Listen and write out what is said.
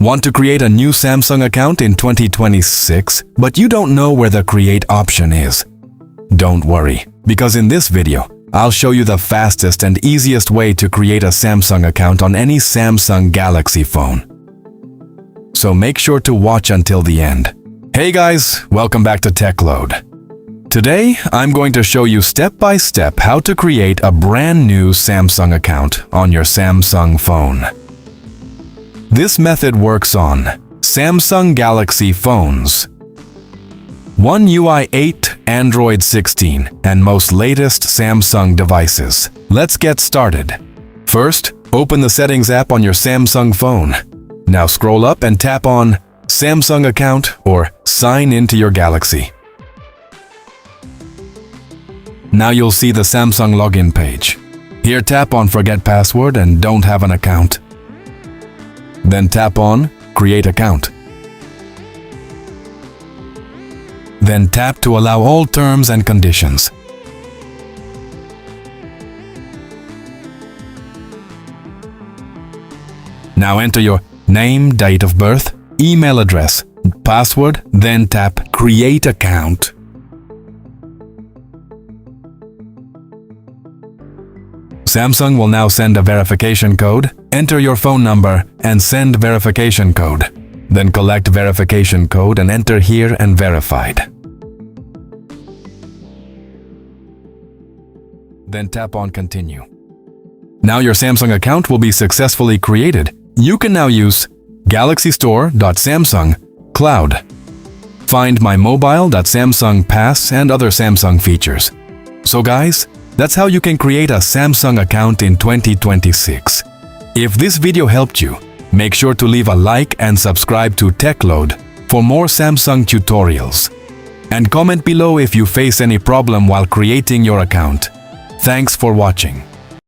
Want to create a new Samsung account in 2026, but you don't know where the Create option is? Don't worry, because in this video, I'll show you the fastest and easiest way to create a Samsung account on any Samsung Galaxy phone. So make sure to watch until the end. Hey guys, welcome back to TECHLOAD. Today, I'm going to show you step by step how to create a brand new Samsung account on your Samsung phone. This method works on Samsung Galaxy phones, One UI 8, Android 16, and most latest Samsung devices. Let's get started. First, open the Settings app on your Samsung phone. Now scroll up and tap on Samsung Account or Sign into your Galaxy. Now you'll see the Samsung login page. Here tap on Forget Password and Don't have an account. Then tap on Create Account. Then tap to allow all terms and conditions. Now enter your name, date of birth, email address, password, then tap Create Account. Samsung will now send a verification code. Enter your phone number and send verification code. Then collect verification code and enter here and verified. Then tap on Continue. Now your Samsung account will be successfully created. You can now use galaxystore.samsung cloud. Find my mobile.samsung pass and other Samsung features. So guys, that's how you can create a Samsung account in 2026. If this video helped you, make sure to leave a like and subscribe to TECHLOAD for more Samsung tutorials. And comment below if you face any problem while creating your account. Thanks for watching.